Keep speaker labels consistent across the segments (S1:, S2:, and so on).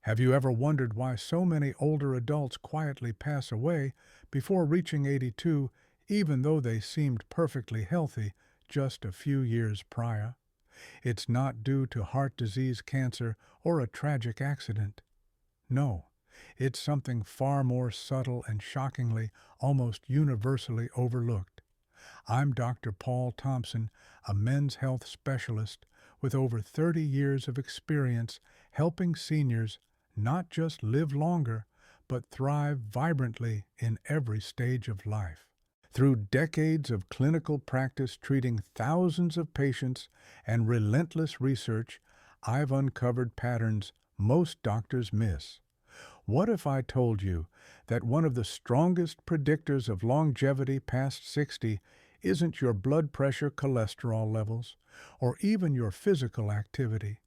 S1: Have you ever wondered why so many older adults quietly pass away before reaching 82, even though they seemed perfectly healthy just a few years prior? It's not due to heart disease, cancer, or a tragic accident. No, it's something far more subtle and shockingly, almost universally overlooked. I'm Dr. Paul Thompson, a men's health specialist with over 30 years of experience helping seniors not just live longer, but thrive vibrantly in every stage of life. Through decades of clinical practice treating thousands of patients and relentless research, I've uncovered patterns most doctors miss. What if I told you that one of the strongest predictors of longevity past 60 isn't your blood pressure, cholesterol levels, or even your physical activity?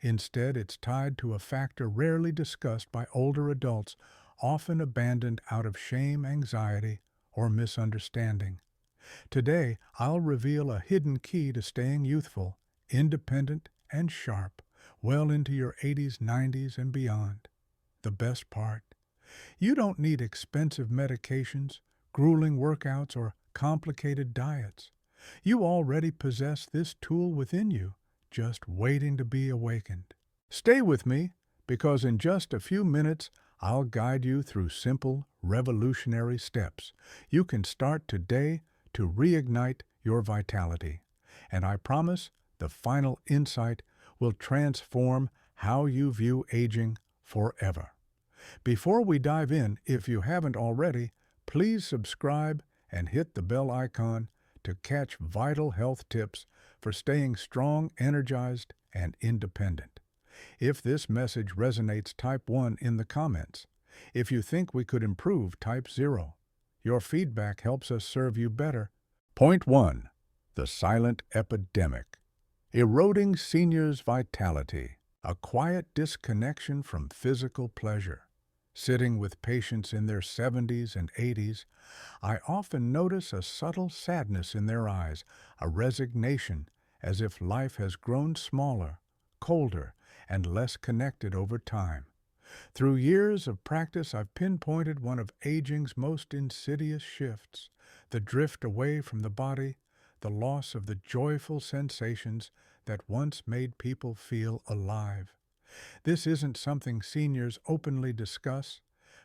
S1: Instead, it's tied to a factor rarely discussed by older adults, often abandoned out of shame, anxiety, or misunderstanding. Today, I'll reveal a hidden key to staying youthful, independent, and sharp, well into your 80s, 90s, and beyond. The best part: you don't need expensive medications, grueling workouts, or complicated diets. You already possess this tool within you, just waiting to be awakened. Stay with me, because in just a few minutes, I'll guide you through simple, revolutionary steps you can start today to reignite your vitality. And I promise the final insight will transform how you view aging forever. Before we dive in, if you haven't already, please subscribe and hit the bell icon to catch vital health tips for staying strong, energized, and independent. If this message resonates, type 1 in the comments. If you think we could improve, type 0. Your feedback helps us serve you better. Point 1. The silent epidemic. Eroding seniors' vitality. A quiet disconnection from physical pleasure. Sitting with patients in their 70s and 80s, I often notice a subtle sadness in their eyes, a resignation, as if life has grown smaller, colder, and less connected over time. Through years of practice, I've pinpointed one of aging's most insidious shifts: the drift away from the body, the loss of the joyful sensations that once made people feel alive. This isn't something seniors openly discuss,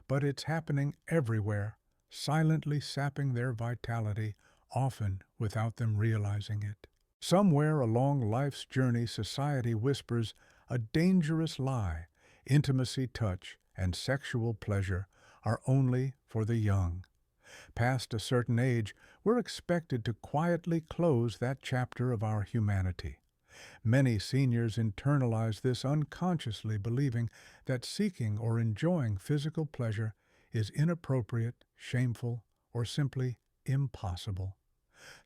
S1: but it's happening everywhere, silently sapping their vitality, often without them realizing it. Somewhere along life's journey, society whispers a dangerous lie: intimacy, touch, and sexual pleasure are only for the young. Past a certain age, we're expected to quietly close that chapter of our humanity. Many seniors internalize this unconsciously, believing that seeking or enjoying physical pleasure is inappropriate, shameful, or simply impossible.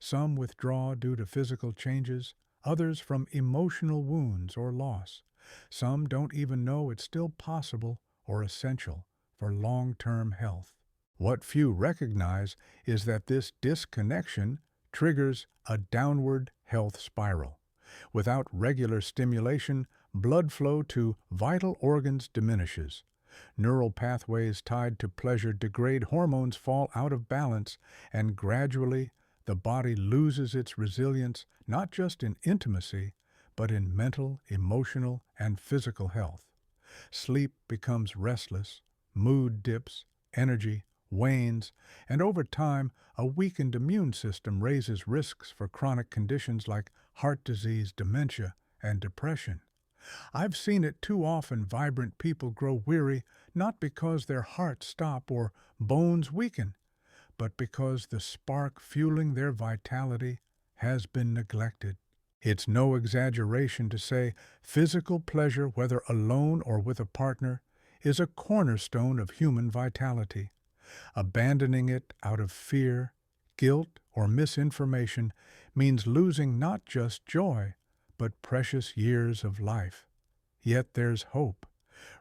S1: Some withdraw due to physical changes, others from emotional wounds or loss. Some don't even know it's still possible or essential for long-term health. What few recognize is that this disconnection triggers a downward health spiral. Without regular stimulation, blood flow to vital organs diminishes. Neural pathways tied to pleasure degrade, hormones fall out of balance, and gradually the body loses its resilience, not just in intimacy, but in mental, emotional, and physical health. Sleep becomes restless, mood dips, energy wanes, and over time, a weakened immune system raises risks for chronic conditions like heart disease, dementia, and depression. I've seen it too often. Vibrant people grow weary, not because their hearts stop or bones weaken, but because the spark fueling their vitality has been neglected. It's no exaggeration to say physical pleasure, whether alone or with a partner, is a cornerstone of human vitality. Abandoning it out of fear, guilt, or misinformation means losing not just joy, but precious years of life. Yet there's hope.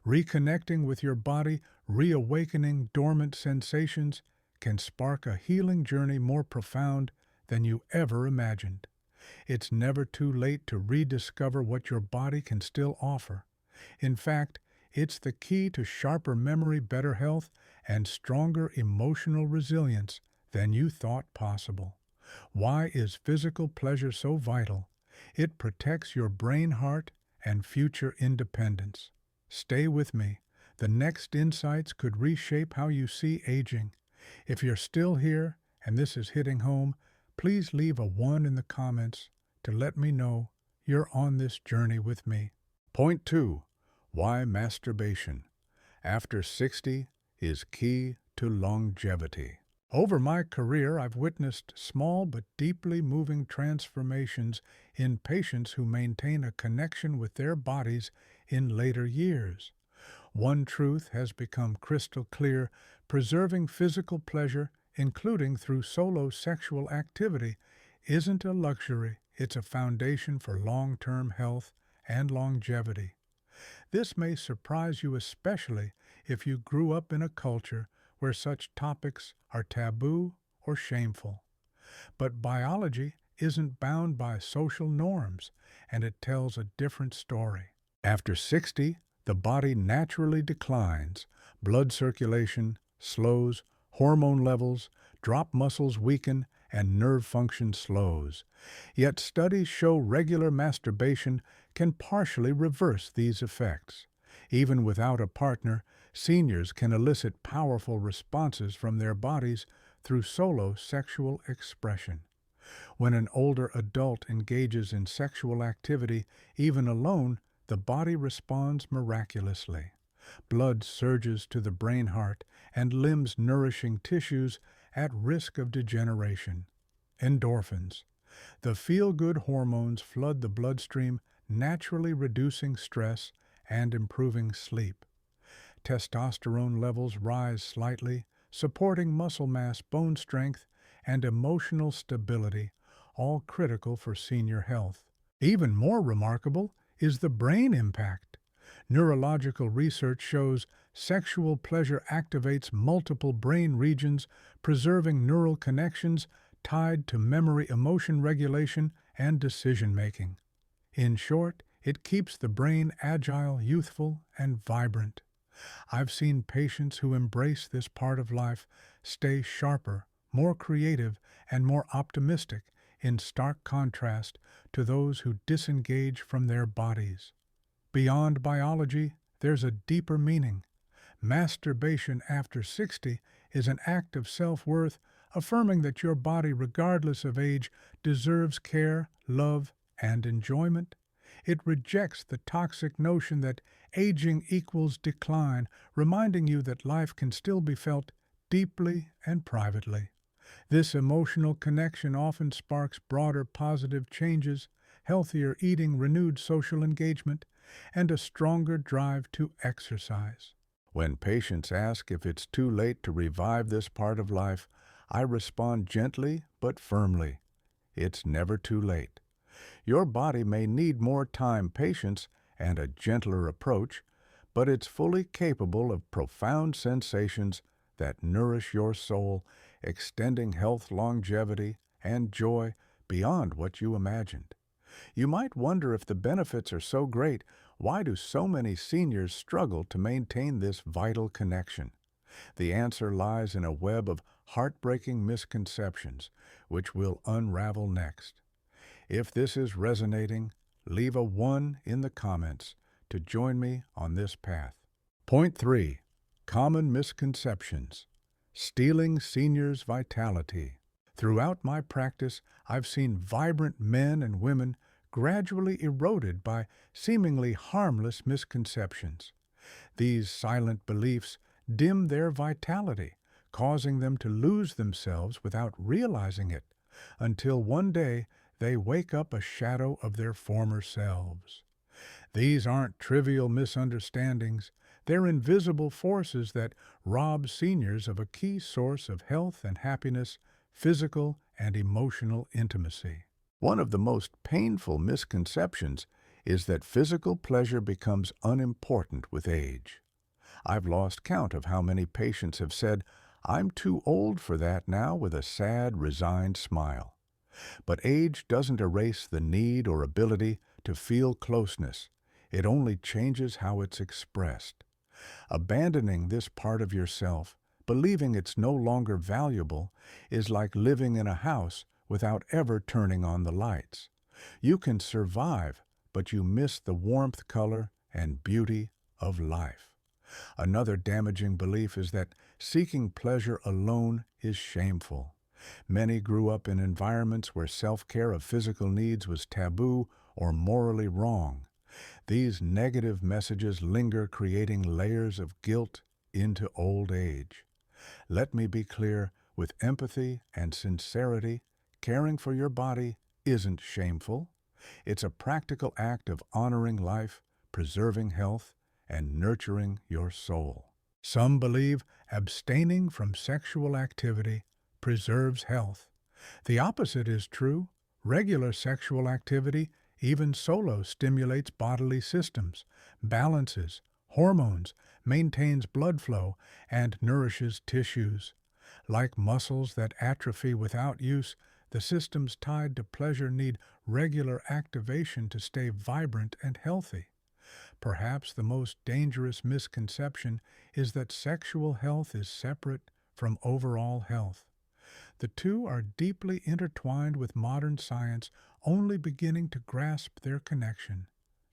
S1: Reconnecting with your body, reawakening dormant sensations, can spark a healing journey more profound than you ever imagined. It's never too late to rediscover what your body can still offer. In fact, It's the key to sharper memory, better health, and stronger emotional resilience than you thought possible. Why is physical pleasure so vital? It protects your brain, heart, and future independence. Stay with me. The next insights could reshape how you see aging. If you're still here and this is hitting home, please leave a 1 in the comments to let me know you're on this journey with me. Point 2. Why masturbation after 60 is key to longevity. Over my career, I've witnessed small but deeply moving transformations in patients who maintain a connection with their bodies in later years. One truth has become crystal clear: preserving physical pleasure, including through solo sexual activity, isn't a luxury, it's a foundation for long-term health and longevity. This may surprise you, especially if you grew up in a culture where such topics are taboo or shameful. But biology isn't bound by social norms, and it tells a different story. After 60, the body naturally declines. Blood circulation slows, hormone levels drop, muscles weaken, and nerve function slows. Yet studies show regular masturbation can partially reverse these effects. Even without a partner, seniors can elicit powerful responses from their bodies through solo sexual expression. When an older adult engages in sexual activity, even alone, the body responds miraculously. Blood surges to the brain, heart, and limbs, nourishing tissues at risk of degeneration. Endorphins, the feel-good hormones, flood the bloodstream, naturally reducing stress and improving sleep. Testosterone levels rise slightly, supporting muscle mass, bone strength, and emotional stability, all critical for senior health. Even more remarkable is the brain impact. Neurological research shows sexual pleasure activates multiple brain regions, preserving neural connections tied to memory, emotion regulation, and decision-making. In short, it keeps the brain agile, youthful, and vibrant. I've seen patients who embrace this part of life stay sharper, more creative, and more optimistic, in stark contrast to those who disengage from their bodies. Beyond biology, there's a deeper meaning. Masturbation after 60 is an act of self-worth, affirming that your body, regardless of age, deserves care, love, and enjoyment. It rejects the toxic notion that aging equals decline, reminding you that life can still be felt deeply and privately. This emotional connection often sparks broader positive changes, healthier eating, renewed social engagement, and a stronger drive to exercise. When patients ask if it's too late to revive this part of life, I respond gently but firmly. It's never too late. Your body may need more time, patience, and a gentler approach, but it's fully capable of profound sensations that nourish your soul, extending health, longevity, and joy beyond what you imagined. You might wonder, if the benefits are so great, why do so many seniors struggle to maintain this vital connection? The answer lies in a web of heartbreaking misconceptions, which we'll unravel next. If this is resonating, leave a 1 in the comments to join me on this path. Point 3. Common misconceptions. Stealing seniors' vitality. Throughout my practice, I've seen vibrant men and women gradually eroded by seemingly harmless misconceptions. These silent beliefs dim their vitality, causing them to lose themselves without realizing it, until one day they wake up a shadow of their former selves. These aren't trivial misunderstandings. They're invisible forces that rob seniors of a key source of health and happiness, physical and emotional intimacy. One of the most painful misconceptions is that physical pleasure becomes unimportant with age. I've lost count of how many patients have said, "I'm too old for that now," with a sad, resigned smile. But age doesn't erase the need or ability to feel closeness. It only changes how it's expressed. Abandoning this part of yourself, believing it's no longer valuable, is like living in a house without ever turning on the lights. You can survive, but you miss the warmth, color, and beauty of life. Another damaging belief is that seeking pleasure alone is shameful. Many grew up in environments where self-care of physical needs was taboo or morally wrong. These negative messages linger, creating layers of guilt into old age. Let me be clear, with empathy and sincerity, caring for your body isn't shameful. It's a practical act of honoring life, preserving health, and nurturing your soul. Some believe abstaining from sexual activity preserves health. The opposite is true. Regular sexual activity, even solo, stimulates bodily systems, balances hormones, maintains blood flow, and nourishes tissues. Like muscles that atrophy without use, the systems tied to pleasure need regular activation to stay vibrant and healthy. Perhaps the most dangerous misconception is that sexual health is separate from overall health. The two are deeply intertwined, with modern science only beginning to grasp their connection.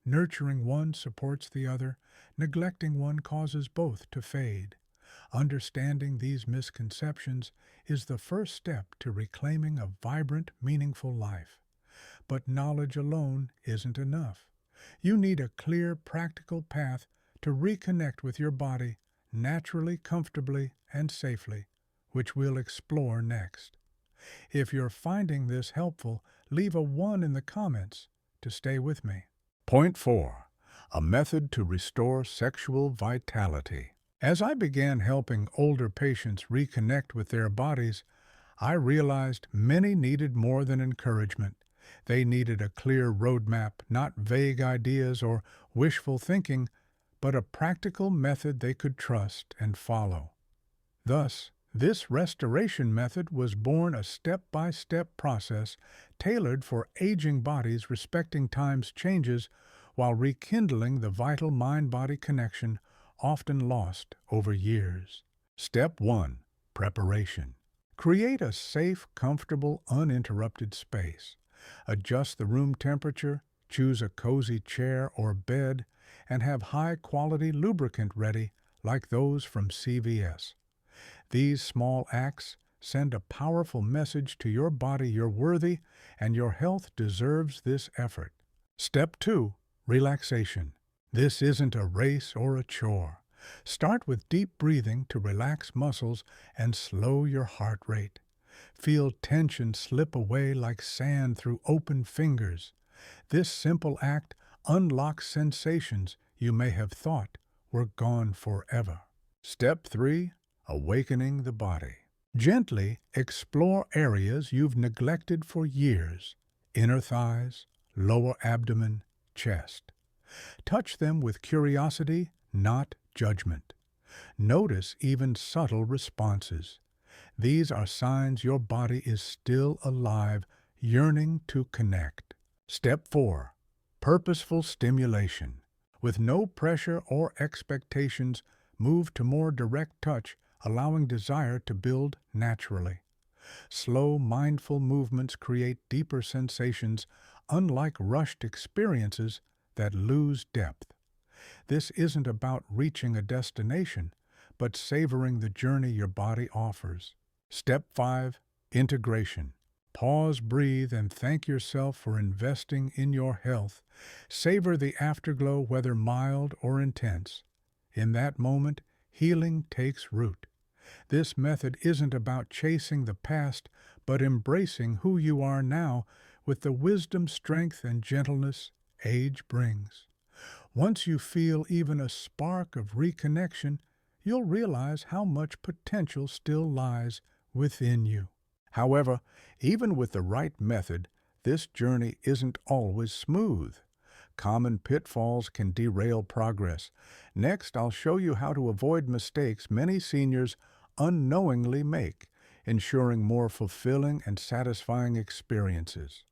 S1: Nurturing one supports the other, neglecting one causes both to fade. Understanding these misconceptions is the first step to reclaiming a vibrant, meaningful life. But knowledge alone isn't enough. You need a clear, practical path to reconnect with your body naturally, comfortably, and safely, which we'll explore next. If you're finding this helpful, leave a 1 in the comments to stay with me. Point 4. A method to restore sexual vitality. As I began helping older patients reconnect with their bodies, I realized many needed more than encouragement. They needed a clear roadmap, not vague ideas or wishful thinking, but a practical method they could trust and follow. Thus, this restoration method was born, a step-by-step process tailored for aging bodies, respecting time's changes while rekindling the vital mind-body connection often lost over years. Step 1. Preparation. Create a safe, comfortable, uninterrupted space. Adjust the room temperature, choose a cozy chair or bed, and have high-quality lubricant ready, like those from CVS. These small acts send a powerful message to your body: you're worthy and your health deserves this effort. Step 2. Relaxation. This isn't a race or a chore. Start with deep breathing to relax muscles and slow your heart rate. Feel tension slip away like sand through open fingers. This simple act unlocks sensations you may have thought were gone forever. Step 3. Awakening the body. Gently explore areas you've neglected for years: inner thighs, lower abdomen, chest. Touch them with curiosity, not judgment. Notice even subtle responses. These are signs your body is still alive, yearning to connect. Step 4. Purposeful stimulation. With no pressure or expectations, move to more direct touch, allowing desire to build naturally. Slow, mindful movements create deeper sensations, unlike rushed experiences that lose depth. This isn't about reaching a destination, but savoring the journey your body offers. Step 5. Integration. Pause, breathe, and thank yourself for investing in your health. Savor the afterglow, whether mild or intense. In that moment, healing takes root. This method isn't about chasing the past, but embracing who you are now with the wisdom, strength, and gentleness age brings. Once you feel even a spark of reconnection, you'll realize how much potential still lies within you. However, even with the right method, this journey isn't always smooth. Common pitfalls can derail progress. Next, I'll show you how to avoid mistakes many seniors unknowingly make, ensuring more fulfilling and satisfying experiences.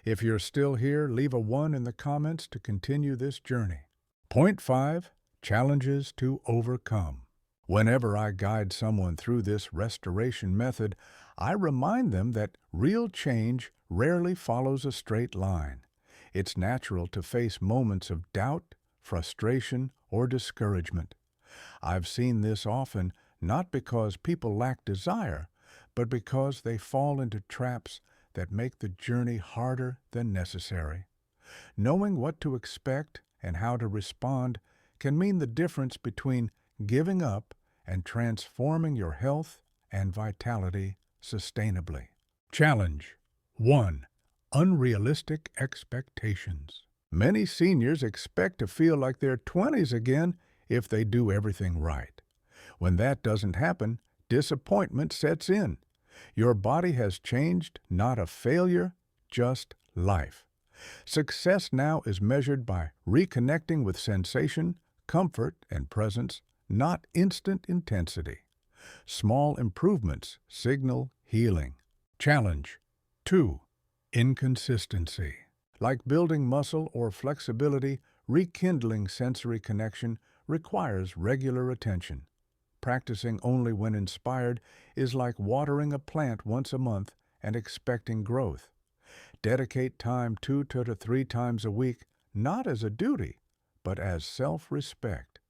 S1: If you're still here, leave a 1 in the comments to continue this journey. Point 5. Challenges to overcome. Whenever I guide someone through this restoration method, I remind them that real change rarely follows a straight line. It's natural to face moments of doubt, frustration, or discouragement. I've seen this often not because people lack desire, but because they fall into traps that make the journey harder than necessary. Knowing what to expect and how to respond can mean the difference between giving up and transforming your health and vitality sustainably. Challenge 1. Unrealistic expectations. Many seniors expect to feel like their 20s again if they do everything right. When that doesn't happen, disappointment sets in. Your body has changed, not a failure, just life. Success now is measured by reconnecting with sensation, comfort, and presence, not instant intensity. Small improvements signal healing. Challenge 2. Inconsistency. Like building muscle or flexibility, rekindling sensory connection requires regular attention. Practicing only when inspired is like watering a plant once a month and expecting growth. Dedicate time 2 to 3 times a week, not as a duty, but as self-respect.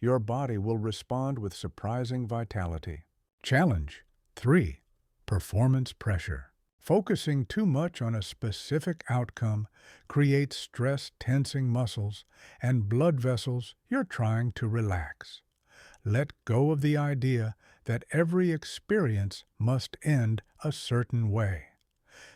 S1: Your body will respond with surprising vitality. Challenge 3. Performance pressure. Focusing too much on a specific outcome creates stress-tensing muscles and blood vessels you're trying to relax. Let go of the idea that every experience must end a certain way.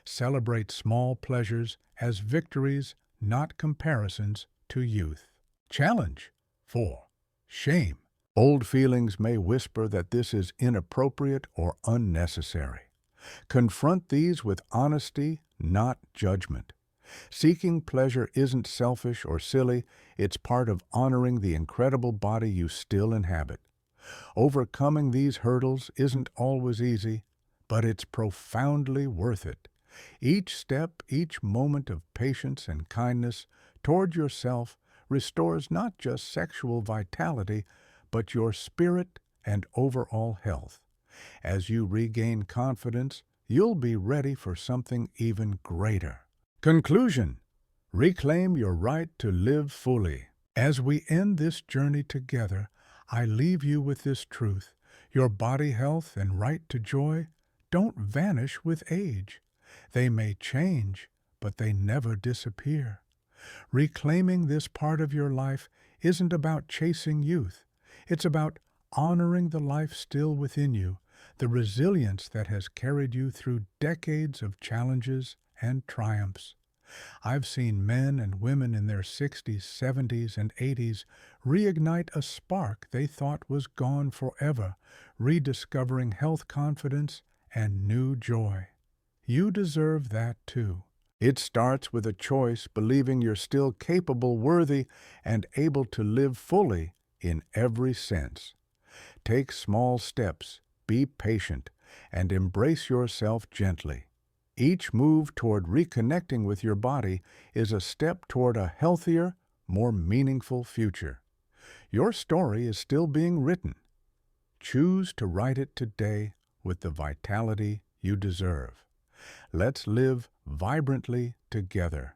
S1: Celebrate small pleasures as victories, not comparisons to youth. Challenge 4. Shame. Old feelings may whisper that this is inappropriate or unnecessary. Confront these with honesty, not judgment. Seeking pleasure isn't selfish or silly, it's part of honoring the incredible body you still inhabit. Overcoming these hurdles isn't always easy, but it's profoundly worth it. Each step, each moment of patience and kindness toward yourself restores not just sexual vitality, but your spirit and overall health. As you regain confidence, you'll be ready for something even greater. Conclusion: reclaim your right to live fully. As we end this journey together, I leave you with this truth: your body health and right to joy don't vanish with age. They may change, but they never disappear. Reclaiming this part of your life isn't about chasing youth. It's about honoring the life still within you, the resilience that has carried you through decades of challenges and triumphs. I've seen men and women in their 60s, 70s, and 80s reignite a spark they thought was gone forever, rediscovering health confidence and new joy. You deserve that too. It starts with a choice, believing you're still capable, worthy, and able to live fully in every sense. Take small steps, be patient, and embrace yourself gently. Each move toward reconnecting with your body is a step toward a healthier, more meaningful future. Your story is still being written. Choose to write it today with the vitality you deserve. Let's live vibrantly together.